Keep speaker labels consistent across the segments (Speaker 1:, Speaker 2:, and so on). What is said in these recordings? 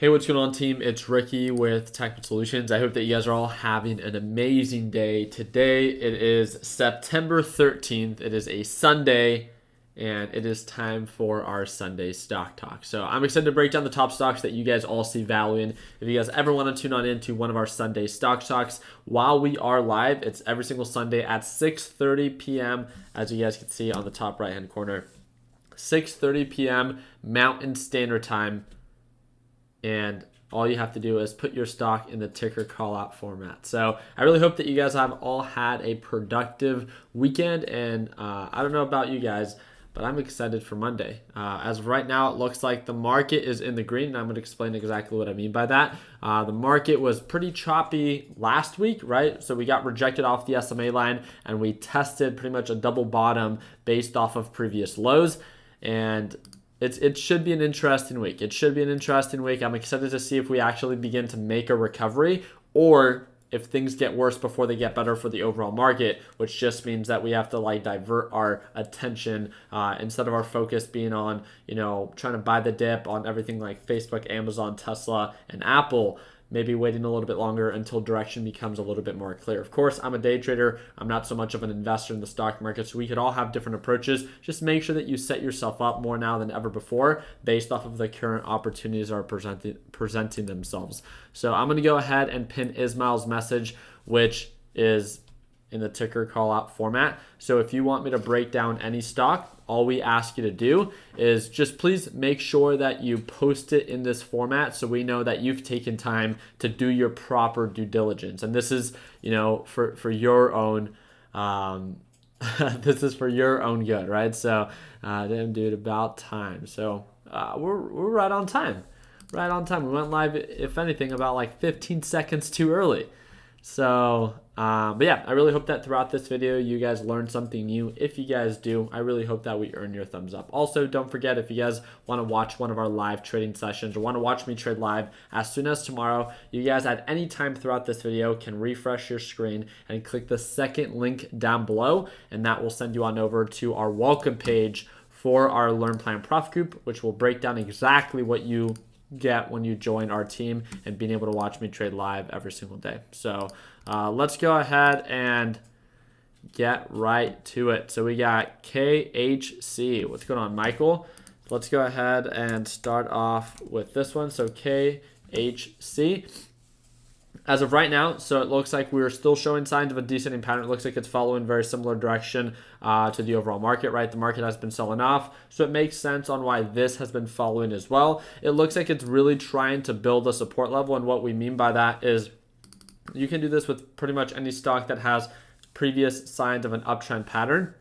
Speaker 1: Hey, what's going on, team? It's Ricky with Technical Solutions. I hope that you guys are all having an amazing day. Today, it is September 13th. It is a Sunday, and it is time for our Sunday stock talk. So I'm excited to break down the top stocks that you guys all see value in. If you guys ever want to tune on into one of our Sunday stock talks, while we are live, it's every single Sunday at 6:30 p.m., as you guys can see on the top right-hand corner. 6:30 p.m. Mountain Standard Time. And all you have to do is put your stock in the ticker call out format. So I really hope that you guys have all had a productive weekend. And I don't know about you guys, but I'm excited for Monday. As of right now, it looks like the market is in the green, and I'm going to explain exactly what I mean by that. The market was pretty choppy last week, right? So we got rejected off the SMA line, and we tested pretty much a double bottom based off of previous lows. And it should be an interesting week. I'm excited to see if we actually begin to make a recovery or if things get worse before they get better for the overall market, which just means that we have to divert our attention instead of our focus being on, trying to buy the dip on everything like Facebook, Amazon, Tesla, and Apple. Maybe waiting a little bit longer until direction becomes a little bit more clear. Of course, I'm a day trader. I'm not so much of an investor in the stock market, so we could all have different approaches. Just make sure that you set yourself up more now than ever before based off of the current opportunities that are presenting themselves. So I'm going to go ahead and pin Ismail's message, which is in the ticker call out format. So if you want me to break down any stock, all we ask you to do is just please make sure that you post it in this format so we know that you've taken time to do your proper due diligence. And this is, for your own this is for your own good, right? So damn dude, about time. So we're right on time. Right on time. We went live, if anything, about 15 seconds too early. So, but yeah, I really hope that throughout this video, you guys learned something new. If you guys do, I really hope that we earn your thumbs up. Also, don't forget, if you guys want to watch one of our live trading sessions or want to watch me trade live as soon as tomorrow, you guys at any time throughout this video can refresh your screen and click the second link down below, and that will send you on over to our welcome page for our Learn Plan Profit Group, which will break down exactly what you get when you join our team and being able to watch me trade live every single day. So let's go ahead and get right to it. So we got KHC. What's going on, Michael? Let's go ahead and start off with this one. So KHC. As of right now, so it looks like we're still showing signs of a descending pattern. It looks like it's following very similar direction to the overall market, right? The market has been selling off, so it makes sense on why this has been following as well. It looks like it's really trying to build a support level, and what we mean by that is you can do this with pretty much any stock that has previous signs of an uptrend pattern.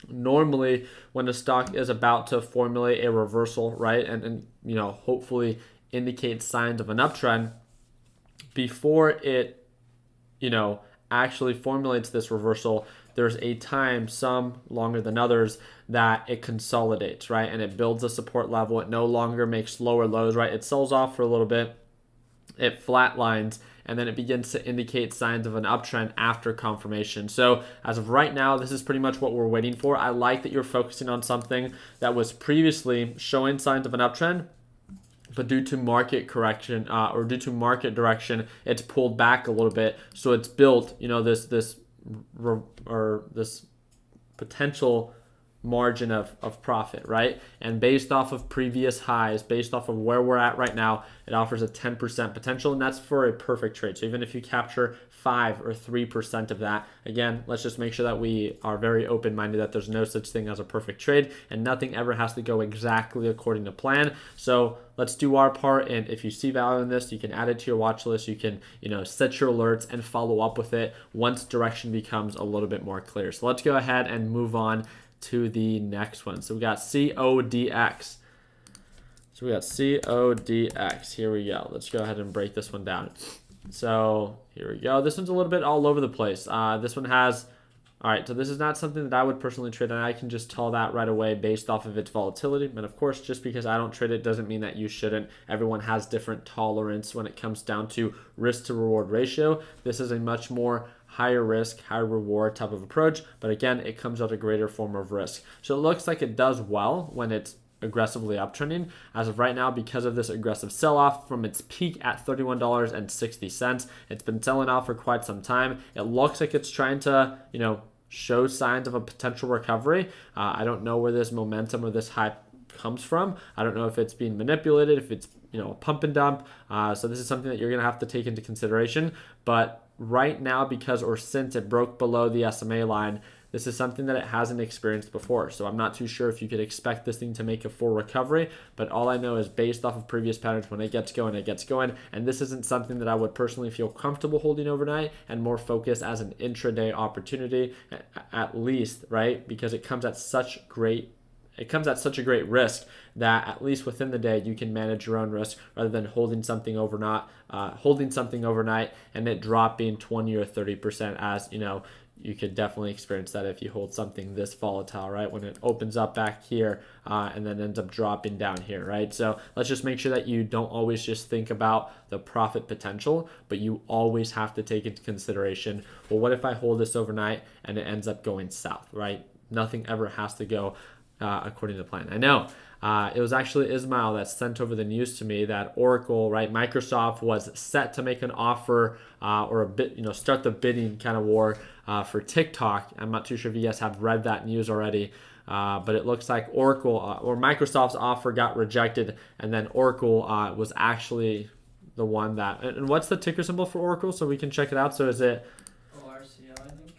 Speaker 1: Normally, when a stock is about to formulate a reversal, right, and hopefully indicate signs of an uptrend, before it, actually formulates this reversal, there's a time, some longer than others, that it consolidates, right? And it builds a support level. It no longer makes lower lows, right? It sells off for a little bit, it flatlines, and then it begins to indicate signs of an uptrend after confirmation. So as of right now, this is pretty much what we're waiting for. I like that you're focusing on something that was previously showing signs of an uptrend, but due to market correction or due to market direction, it's pulled back a little bit. So it's built, this potential margin of profit, right? And based off of previous highs, based off of where we're at right now, it offers a 10% potential, and that's for a perfect trade. So even if you capture 5 or 3% of that, again, let's just make sure that we are very open-minded that there's no such thing as a perfect trade, and nothing ever has to go exactly according to plan. So let's do our part, and if you see value in this, you can add it to your watch list. You can, set your alerts and follow up with it once direction becomes a little bit more clear. So let's go ahead and move on to the next one. So we got CODX. Here we go. Let's go ahead and break this one down. So here we go. This one's a little bit all over the place. This one has, all right, so this is not something that I would personally trade, and I can just tell that right away based off of its volatility. And of course, just because I don't trade it doesn't mean that you shouldn't. Everyone has different tolerance when it comes down to risk to reward ratio. This is a much more higher risk, higher reward type of approach, but again, it comes at a greater form of risk. So it looks like it does well when it's aggressively uptrending. As of right now, because of this aggressive sell-off from its peak at $31.60, it's been selling off for quite some time. It looks like it's trying to, show signs of a potential recovery. I don't know where this momentum or this hype comes from. I don't know if it's being manipulated, if it's a pump and dump. So this is something that you're going to have to take into consideration. But right now, since it broke below the SMA line, this is something that it hasn't experienced before. So I'm not too sure if you could expect this thing to make a full recovery, but all I know is based off of previous patterns, when it gets going, it gets going. And this isn't something that I would personally feel comfortable holding overnight, and more focus as an intraday opportunity at least, right? Because it comes at such a great risk that at least within the day you can manage your own risk, rather than holding something overnight and it dropping 20 or 30%. As you could definitely experience that if you hold something this volatile, right? When it opens up back here and then ends up dropping down here, right? So let's just make sure that you don't always just think about the profit potential, but you always have to take into consideration, well, what if I hold this overnight and it ends up going south, right? Nothing ever has to go according to plan. I know it was actually Ismail that sent over the news to me that Oracle, right, Microsoft was set to make an offer or a bit, start the bidding kind of war for TikTok. I'm not too sure if you guys have read that news already, but it looks like Oracle or Microsoft's offer got rejected, and then Oracle was actually the one that. And what's the ticker symbol for Oracle so we can check it out? So is it
Speaker 2: ORCL, I think.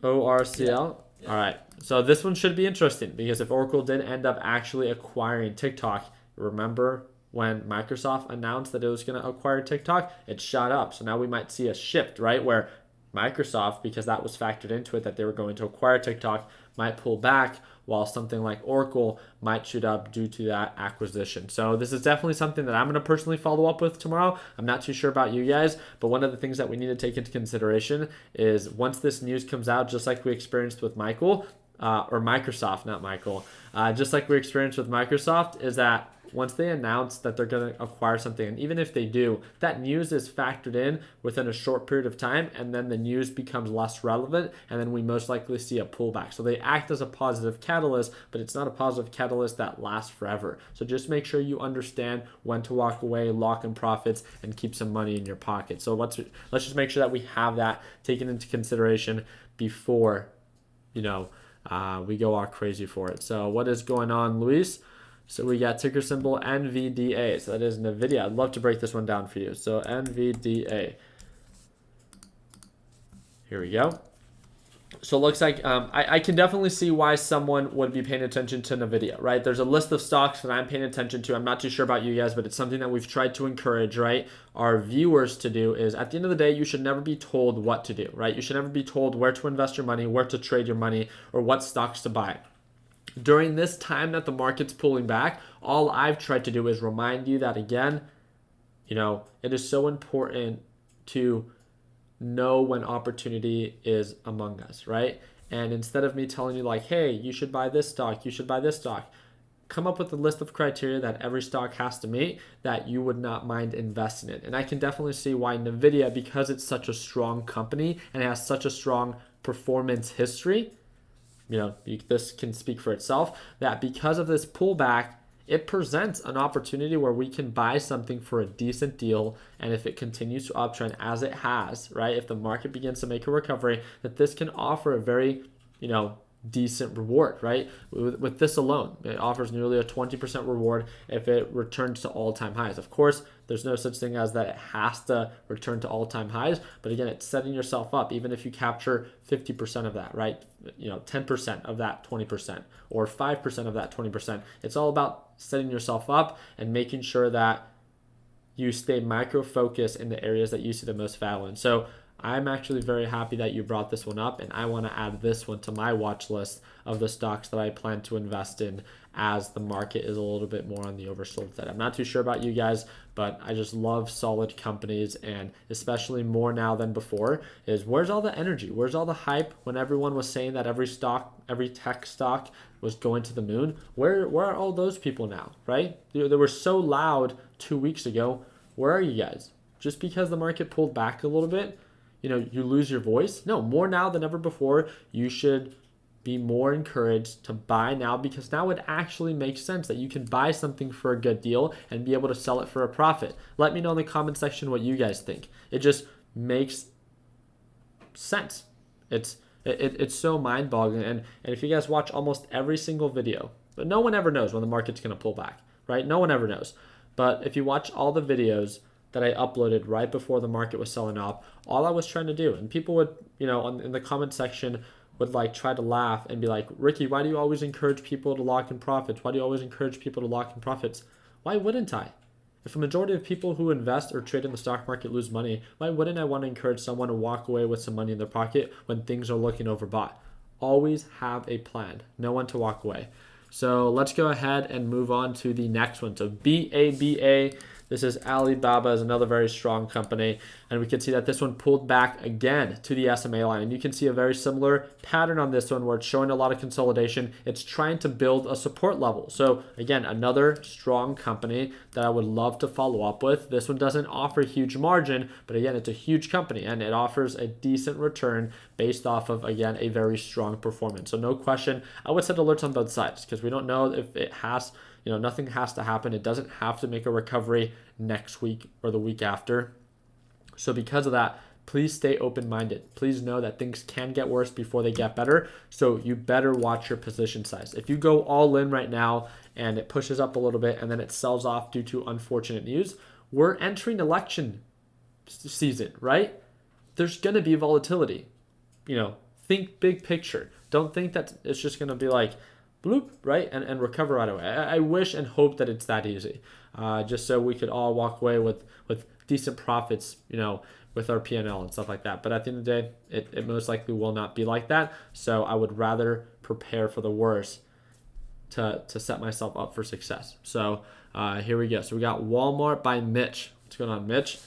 Speaker 1: ORCL?
Speaker 2: Yeah.
Speaker 1: All right. So this one should be interesting, because if Oracle did end up actually acquiring TikTok, remember when Microsoft announced that it was going to acquire TikTok, it shot up. So now we might see a shift, right? Where Microsoft, because that was factored into it that they were going to acquire TikTok, might pull back, while something like Oracle might shoot up due to that acquisition. So this is definitely something that I'm going to personally follow up with tomorrow. I'm not too sure about you guys, but one of the things that we need to take into consideration is once this news comes out, just like we experienced with Microsoft, not Michael, just like we experienced with Microsoft, is that once they announce that they're going to acquire something, and even if they do, that news is factored in within a short period of time, and then the news becomes less relevant, and then we most likely see a pullback. So they act as a positive catalyst, but it's not a positive catalyst that lasts forever. So just make sure you understand when to walk away, lock in profits, and keep some money in your pocket. So let's just make sure that we have that taken into consideration before, we go all crazy for it. So what is going on, Luis? So we got ticker symbol NVDA. So that is Nvidia. I'd love to break this one down for you. So NVDA. Here we go. So it looks like I can definitely see why someone would be paying attention to Nvidia, right? There's a list of stocks that I'm paying attention to. I'm not too sure about you guys, but it's something that we've tried to encourage, right, our viewers to do. Is at the end of the day, you should never be told what to do, right? You should never be told where to invest your money, where to trade your money, or what stocks to buy. During this time that the market's pulling back, all I've tried to do is remind you that, again, it is so important to know when opportunity is among us, right? And instead of me telling you like, hey, you should buy this stock, come up with a list of criteria that every stock has to meet that you would not mind investing in. And I can definitely see why Nvidia, because it's such a strong company and it has such a strong performance history, this can speak for itself, that because of this pullback, it presents an opportunity where we can buy something for a decent deal. And if it continues to uptrend as it has, right, if the market begins to make a recovery, that this can offer a very, decent reward, right? With this alone, it offers nearly a 20% reward if it returns to all-time highs. Of course, there's no such thing as that it has to return to all-time highs, but again, it's setting yourself up. Even if you capture 50% of that, right? 10% of that 20% or 5% of that 20%. It's all about setting yourself up and making sure that you stay micro-focused in the areas that you see the most value in. So I'm actually very happy that you brought this one up, and I want to add this one to my watch list of the stocks that I plan to invest in as the market is a little bit more on the oversold side. I'm not too sure about you guys, but I just love solid companies, and especially more now than before is where's all the energy? Where's all the hype when everyone was saying that every tech stock was going to the moon? Where are all those people now, right? They were so loud 2 weeks ago. Where are you guys? Just because the market pulled back a little bit, you lose your voice? No, more now than ever before, you should be more encouraged to buy now, because now it actually makes sense that you can buy something for a good deal and be able to sell it for a profit. Let me know in the comment section what you guys think. It just makes sense. It's so mind-boggling. And if you guys watch almost every single video, but no one ever knows when the market's going to pull back, right? No one ever knows. But if you watch all the videos that I uploaded right before the market was selling off, all I was trying to do, and people would, in the comment section would like try to laugh and be like, Ricky, why do you always encourage people to lock in profits? Why do you always encourage people to lock in profits? Why wouldn't I? If a majority of people who invest or trade in the stock market lose money, why wouldn't I want to encourage someone to walk away with some money in their pocket when things are looking overbought? Always have a plan. Know when to walk away. So let's go ahead and move on to the next one. So BABA. This is Alibaba, is another very strong company. And we can see that this one pulled back again to the SMA line. And you can see a very similar pattern on this one where it's showing a lot of consolidation. It's trying to build a support level. So again, another strong company that I would love to follow up with. This one doesn't offer huge margin, but again, it's a huge company and it offers a decent return based off of, again, a very strong performance. So no question, I would set alerts on both sides because we don't know if it has, nothing has to happen. It doesn't have to make a recovery next week or the week after. So because of that, please stay open-minded. Please know that things can get worse before they get better. So you better watch your position size. If you go all in right now and it pushes up a little bit and then it sells off due to unfortunate news, we're entering election season, right? There's going to be volatility. Think big picture. Don't think that it's just going to be like, bloop, right, and recover right away. I wish and hope that it's that easy, just so we could all walk away with decent profits, with our P&L and stuff like that. But at the end of the day, it most likely will not be like that. So I would rather prepare for the worst to set myself up for success. So here we go. So we got Walmart by Mitch. What's going on, Mitch?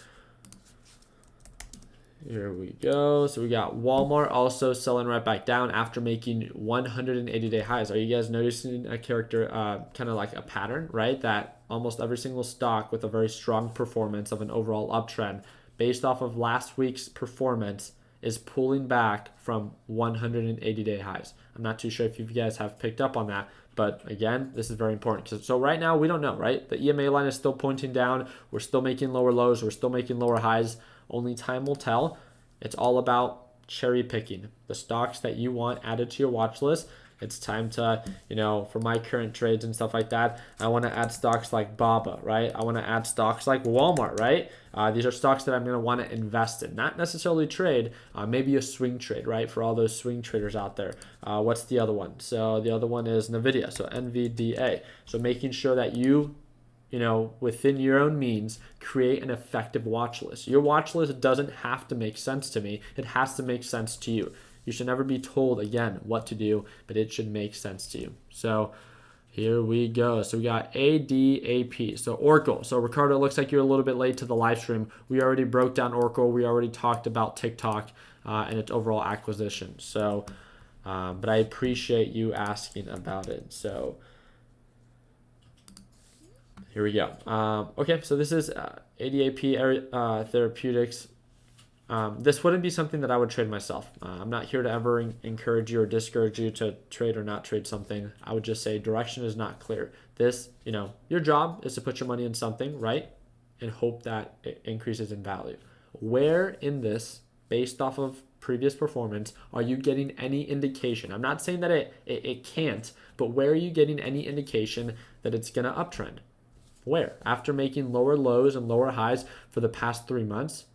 Speaker 1: Here we go. So we got Walmart also selling right back down after making 180-day highs. Are you guys noticing a character, kind of like a pattern, right? That almost every single stock with a very strong performance of an overall uptrend based off of last week's performance is pulling back from 180-day highs. I'm not too sure if you guys have picked up on that, but again, this is very important. So right now, we don't know, right? The EMA line is still pointing down. We're still making lower lows. We're still making lower highs. Only time will tell. It's all about cherry picking the stocks that you want added to your watch list. It's time to, for my current trades and stuff like that, I want to add stocks like BABA, right? I want to add stocks like Walmart, right? These are stocks that I'm going to want to invest in, not necessarily trade, maybe a swing trade, right? For all those swing traders out there. What's the other one? So the other one is Nvidia, so NVDA. So making sure that you within your own means, create an effective watch list. Your watch list doesn't have to make sense to me. It has to make sense to you. You should never be told, again, what to do, but it should make sense to you. So here we go. So we got ADAP. So Oracle. So Ricardo, it looks like you're a little bit late to the live stream. We already broke down Oracle. We already talked about TikTok and its overall acquisition. So, but I appreciate you asking about it. So here we go. Okay, so this is Adap Therapeutics. This wouldn't be something that I would trade myself. I'm not here to ever encourage you or discourage you to trade or not trade something. I would just say direction is not clear. This, your job is to put your money in something, right? And hope that it increases in value. Where in this, based off of previous performance, are you getting any indication? I'm not saying that it can't, but where are you getting any indication that it's going to uptrend? Where? After making lower lows and lower highs for the past 3 months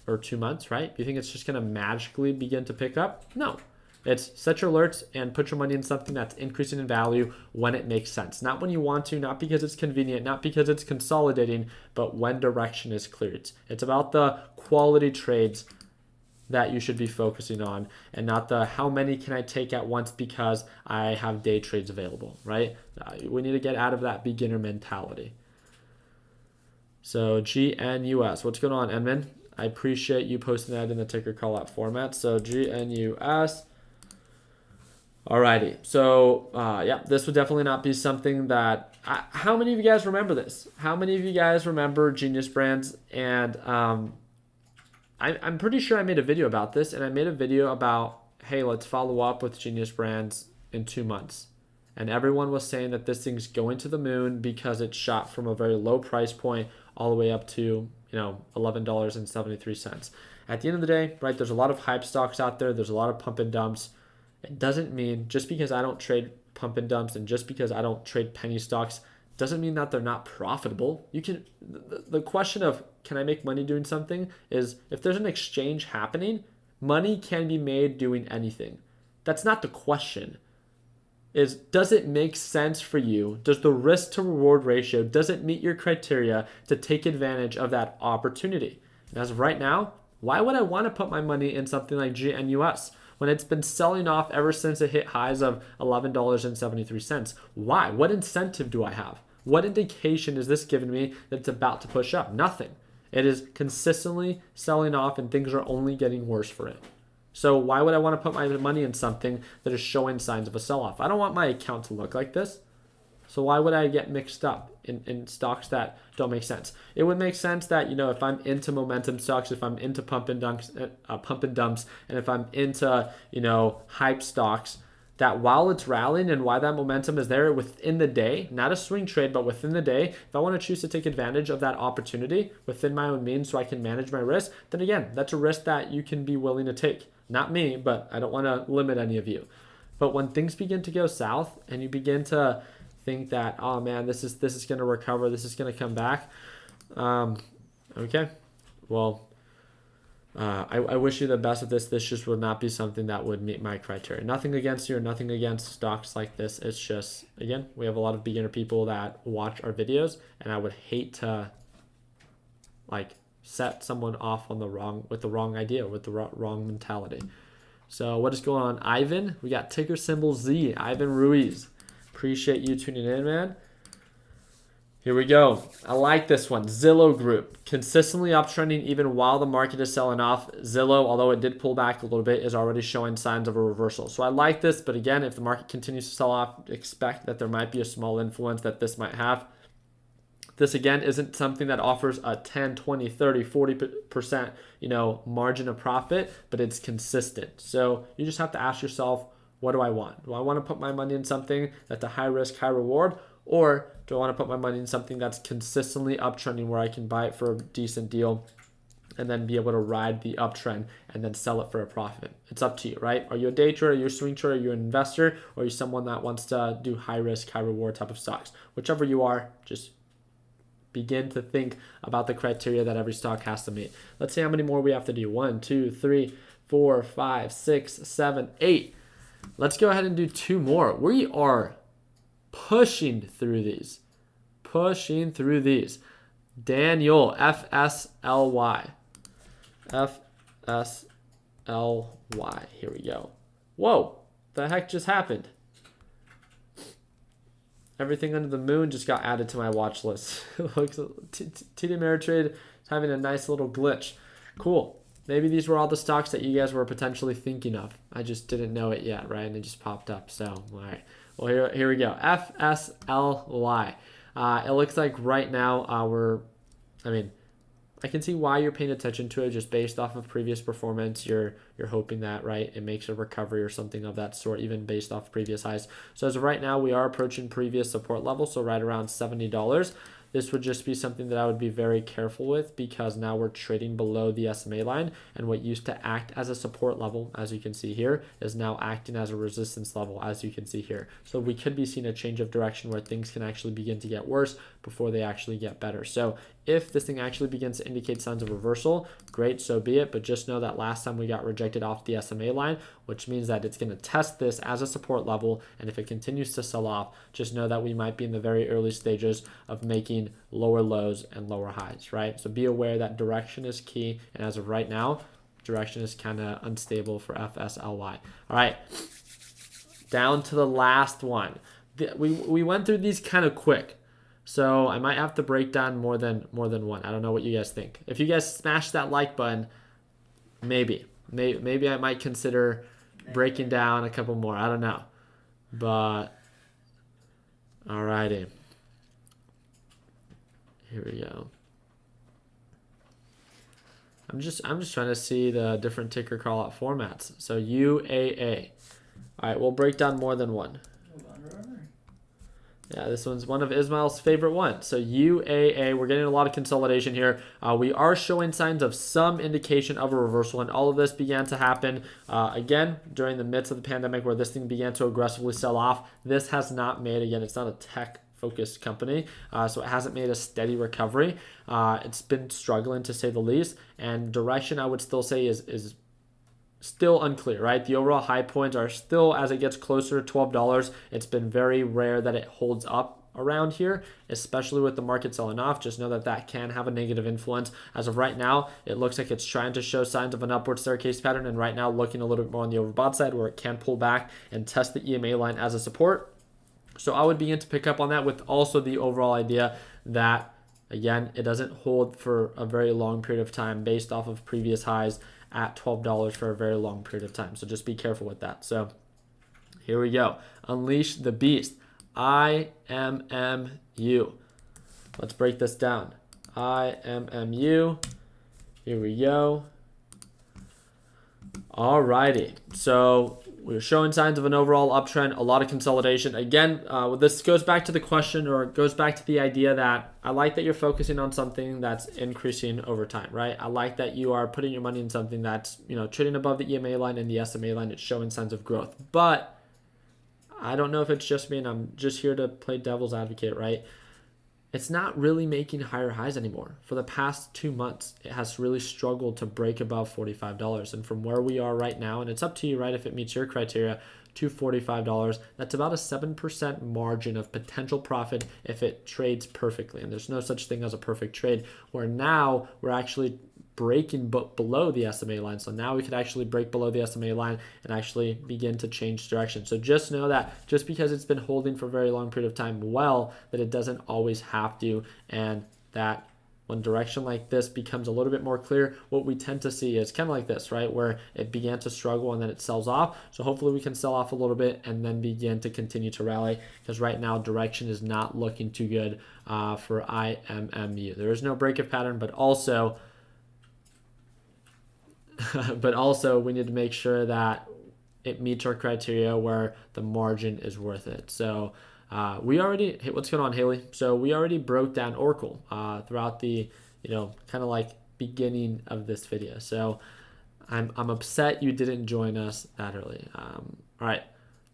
Speaker 1: or 2 months, right? You think it's just going to magically begin to pick up? No. It's set your alerts and put your money in something that's increasing in value when it makes sense. Not when you want to, not because it's convenient, not because it's consolidating, but when direction is clear. It's about the quality trades that you should be focusing on and not the how many can I take at once because I have day trades available, right? We need to get out of that beginner mentality. So GNUS, what's going on, Edmund? I appreciate you posting that in the ticker call out format. So GNUS. Alrighty, so yeah, this would definitely not be something that, how many of you guys remember this? How many of you guys remember Genius Brands? And I'm pretty sure I made a video about this, and I made a video about hey, let's follow up with Genius Brands in 2 months. And everyone was saying that this thing's going to the moon because it shot from a very low price point all the way up to, $11.73. At the end of the day, right, there's a lot of hype stocks out there. There's a lot of pump and dumps. It doesn't mean just because I don't trade pump and dumps and just because I don't trade penny stocks doesn't mean that they're not profitable. You can, the question of can I make money doing something is if there's an exchange happening, money can be made doing anything. That's not the question. Does it make sense for you? Does the risk to reward ratio, does it meet your criteria to take advantage of that opportunity? And as of right now, why would I want to put my money in something like GNUS when it's been selling off ever since it hit highs of $11.73? Why? What incentive do I have? What indication is this giving me that it's about to push up? Nothing. It is consistently selling off and things are only getting worse for it. So why would I want to put my money in something that is showing signs of a sell-off? I don't want my account to look like this. So why would I get mixed up in stocks that don't make sense? It would make sense that, if I'm into momentum stocks, if I'm into pump and dumps, and if I'm into, hype stocks, that while it's rallying and why that momentum is there within the day, not a swing trade, but within the day, if I want to choose to take advantage of that opportunity within my own means so I can manage my risk, then again, that's a risk that you can be willing to take. Not me, but I don't want to limit any of you. But when things begin to go south and you begin to think that, oh man, this is going to recover, this is going to come back, okay, well, I wish you the best of this. This just would not be something that would meet my criteria. Nothing against you or nothing against stocks like this. It's just, again, we have a lot of beginner people that watch our videos, and I would hate to set someone off on with the wrong idea, with the wrong mentality. So what is going on, Ivan? We got ticker symbol Z, Ivan Ruiz. Appreciate you tuning in, man. Here we go. I like this one. Zillow Group, consistently uptrending even while the market is selling off. Zillow, although it did pull back a little bit, is already showing signs of a reversal. So I like this, but again, if the market continues to sell off, expect that there might be a small influence that this might have. This, again, isn't something that offers a 10, 20, 30, 40%, margin of profit, but it's consistent. So you just have to ask yourself, what do I want? Do I want to put my money in something that's a high risk, high reward? Or do I want to put my money in something that's consistently uptrending where I can buy it for a decent deal and then be able to ride the uptrend and then sell it for a profit? It's up to you, right? Are you a day trader? Are you a swing trader? Are you an investor? Or are you someone that wants to do high risk, high reward type of stocks? Whichever you are, just begin to think about the criteria that every stock has to meet. Let's see how many more we have to do. 1, 2, 3, 4, 5, 6, 7, 8. Let's go ahead and do 2 more. We are pushing through these. Daniel, FSLY. FSLY. Here we go. Whoa, the heck just happened? Everything under the moon just got added to my watch list. Looks TD Ameritrade is having a nice little glitch. Cool. Maybe these were all the stocks that you guys were potentially thinking of. I just didn't know it yet, right? And it just popped up. So, all right. Well, here we go. FSLY. It looks like right now I can see why you're paying attention to it just based off of previous performance. You're hoping that, right, it makes a recovery or something of that sort, even based off previous highs. So as of right now, we are approaching previous support levels, so right around $70. This would just be something that I would be very careful with because now we're trading below the SMA line, and what used to act as a support level, as you can see here, is now acting as a resistance level, as you can see here. So we could be seeing a change of direction where things can actually begin to get worse before they actually get better. So if this thing actually begins to indicate signs of reversal, great, so be it. But just know that last time we got rejected off the SMA line, which means that it's going to test this as a support level. And if it continues to sell off, just know that we might be in the very early stages of making lower lows and lower highs, right? So be aware that direction is key. And as of right now, direction is kind of unstable for FSLY. All right, down to the last one. We went through these kind of quick. So I might have to break down more than one. I don't know what you guys think. If you guys smash that like button, maybe I might consider breaking down a couple more. I don't know. But alrighty. Here we go. I'm just trying to see the different ticker call out formats. So UAA. All right, we'll break down more than one. Yeah, this one's one of Ismail's favorite ones. So UAA, we're getting a lot of consolidation here. We are showing signs of some indication of a reversal, and all of this began to happen again during the midst of the pandemic, where this thing began to aggressively sell off. This has not made, again, it's not a tech-focused company, so it hasn't made a steady recovery. It's been struggling, to say the least, and direction, I would still say, is still unclear, right? The overall high points are still, as it gets closer to $12, it's been very rare that it holds up around here, especially with the market selling off. Just know that that can have a negative influence. As of right now, it looks like it's trying to show signs of an upward staircase pattern, and right now looking a little bit more on the overbought side, where it can pull back and test the EMA line as a support. So I would begin to pick up on that, with also the overall idea that, again, it doesn't hold for a very long period of time based off of previous highs at $12 for a very long period of time. So just be careful with that. So here we go. Unleash the beast. IMMU. Let's break this down. IMMU. Here we go. Alrighty. So we're showing signs of an overall uptrend, a lot of consolidation. Again, this goes back to the question, or it goes back to the idea that I like that you're focusing on something that's increasing over time, right? I like that you are putting your money in something that's, trading above the EMA line and the SMA line. It's showing signs of growth. But I don't know if it's just me, and I'm just here to play devil's advocate, right? It's not really making higher highs anymore. For the past 2 months, it has really struggled to break above $45. And from where we are right now, and it's up to you, right, if it meets your criteria, to $45, that's about a 7% margin of potential profit if it trades perfectly. And there's no such thing as a perfect trade, where now we're actually breaking below the SMA line. So now we could actually break below the SMA line and actually begin to change direction. So just know that just because it's been holding for a very long period of time, that it doesn't always have to, and that when direction like this becomes a little bit more clear, what we tend to see is kind of like this, right, where it began to struggle and then it sells off. So hopefully we can sell off a little bit and then begin to continue to rally, because right now direction is not looking too good for IMMU. There is no breakup pattern, but also we need to make sure that it meets our criteria where the margin is worth it. So we already, what's going on, Haley? So we already broke down Oracle throughout the, kind of like beginning of this video. So I'm upset you didn't join us that early. All right,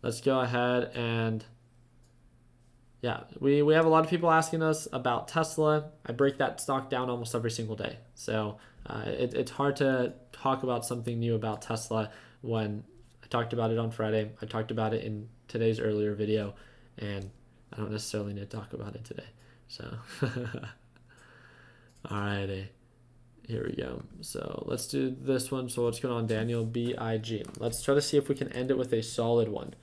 Speaker 1: let's go ahead and we have a lot of people asking us about Tesla. I break that stock down almost every single day. So it's hard to talk about something new about Tesla when I talked about it on Friday. I talked about it in today's earlier video, and I don't necessarily need to talk about it today. So, alrighty, here we go. So let's do this one. So what's going on, Daniel? BIG. Let's try to see if we can end it with a solid one.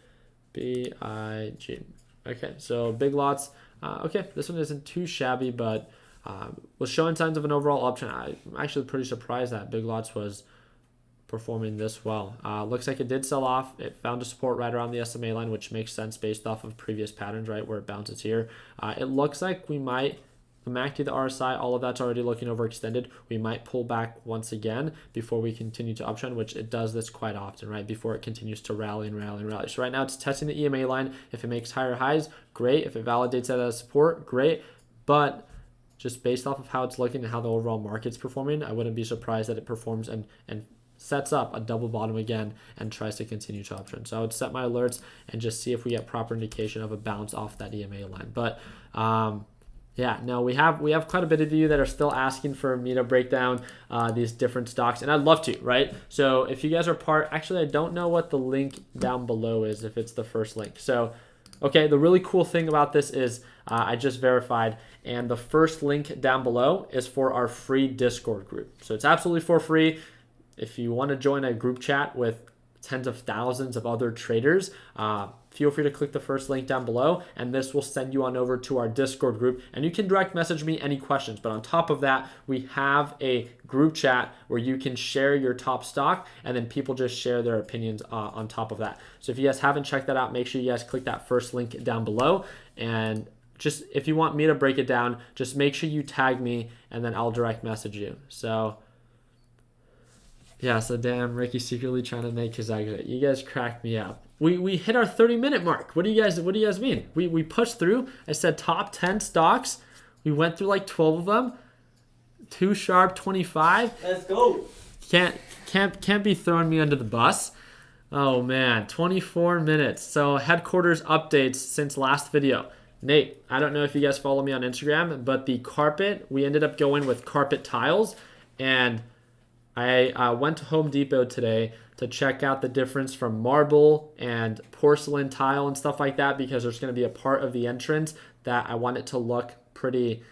Speaker 1: BIG. Okay, so big lots. Okay, this one isn't too shabby, but was showing signs of an overall uptrend. I'm actually pretty surprised that big lots was performing this well. Looks like it did sell off. It found a support right around the SMA line, which makes sense based off of previous patterns, right, where it bounces here. It looks like we might, the MACD, the RSI, all of that's already looking overextended. We might pull back once again before we continue to uptrend, which it does this quite often, right, before it continues to rally and rally and rally. So right now it's testing the EMA line. If it makes higher highs, great. If it validates that as support, great. But just based off of how it's looking and how the overall market's performing, I wouldn't be surprised that it performs and sets up a double bottom again and tries to continue to uptrend. So I would set my alerts and just see if we get proper indication of a bounce off that EMA line. But we have quite a bit of you that are still asking for me to break down these different stocks, and I'd love to, right? So if you guys are actually, I don't know what the link down below is, if it's the first link. So, okay, the really cool thing about this is I just verified, and the first link down below is for our free Discord group. So it's absolutely for free. If you want to join a group chat with tens of thousands of other traders, feel free to click the first link down below, and this will send you on over to our Discord group, and you can direct message me any questions. But on top of that, we have a group chat where you can share your top stock, and then people just share their opinions on top of that. So if you guys haven't checked that out, make sure you guys click that first link down below, and just if you want me to break it down, just make sure you tag me, and then I'll direct message you. So Yeah, so damn, Ricky secretly trying to make his exit. You guys cracked me up. We hit our 30-minute mark. What do you guys mean? We pushed through. I said top 10 stocks. We went through like 12 of them. Too sharp 25.
Speaker 2: Let's go.
Speaker 1: Can't be throwing me under the bus. Oh man, 24 minutes. So headquarters updates since last video. Nate, I don't know if you guys follow me on Instagram, but the carpet, we ended up going with carpet tiles, and I went to Home Depot today to check out the difference from marble and porcelain tile and stuff like that, because there's going to be a part of the entrance that I want it to look pretty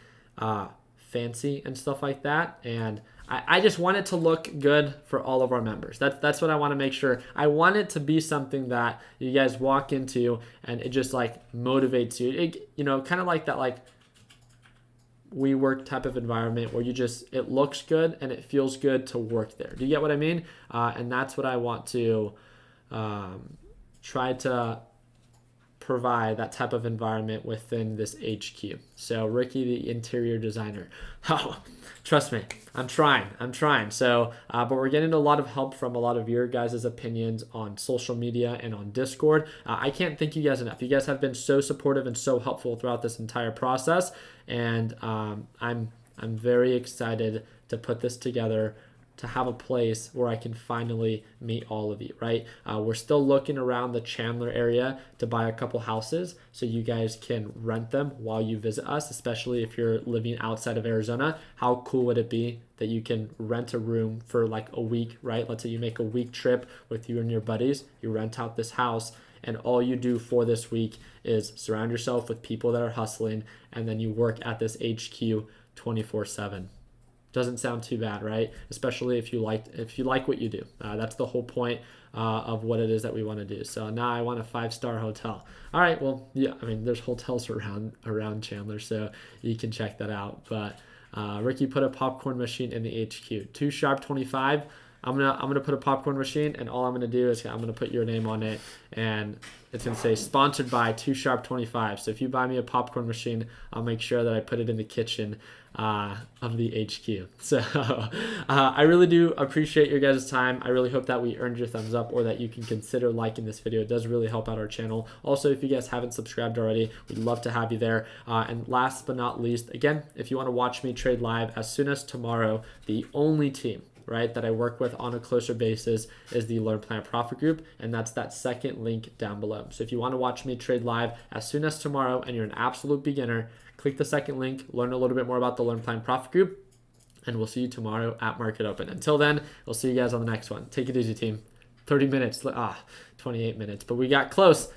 Speaker 1: fancy and stuff like that. And I just want it to look good for all of our members. That's what I want to make sure. I want it to be something that you guys walk into and it just like motivates you. Kind of like that like WeWork type of environment where it looks good and it feels good to work there. Do you get what I mean? And that's what I want to try to provide, that type of environment within this HQ. So Ricky, the interior designer. Oh, trust me, I'm trying. So, but we're getting a lot of help from a lot of your guys' opinions on social media and on Discord. I can't thank you guys enough. You guys have been so supportive and so helpful throughout this entire process. And I'm very excited to put this together, to have a place where I can finally meet all of you, right? We're still looking around the Chandler area to buy a couple houses so you guys can rent them while you visit us, especially if you're living outside of Arizona. How cool would it be that you can rent a room for like a week, right? Let's say you make a week trip with you and your buddies, you rent out this house, and all you do for this week is surround yourself with people that are hustling, and then you work at this HQ 24/7. Doesn't sound too bad, right? Especially if you like what you do. That's the whole point of what it is that we want to do. So now I want a 5-star hotel. All right, well, yeah, I mean, there's hotels around Chandler, so you can check that out. But Ricky put a popcorn machine in the HQ. Too sharp 25. I'm gonna put a popcorn machine, and all I'm gonna do is I'm gonna put your name on it, and it's gonna say sponsored by Too Sharp 25. So if you buy me a popcorn machine, I'll make sure that I put it in the kitchen of the HQ. So I really do appreciate your guys' time. I really hope that we earned your thumbs up, or that you can consider liking this video. It does really help out our channel. Also, if you guys haven't subscribed already, we'd love to have you there. And last but not least, again, if you want to watch me trade live as soon as tomorrow, the only team, right, that I work with on a closer basis is the Learn Plan Profit Group, and that's that second link down below. So if you want to watch me trade live as soon as tomorrow and you're an absolute beginner, click the second link, learn a little bit more about the Learn Plan Profit Group, and we'll see you tomorrow at Market Open. Until then, we'll see you guys on the next one. Take it easy, team. 30 minutes, 28 minutes, but we got close.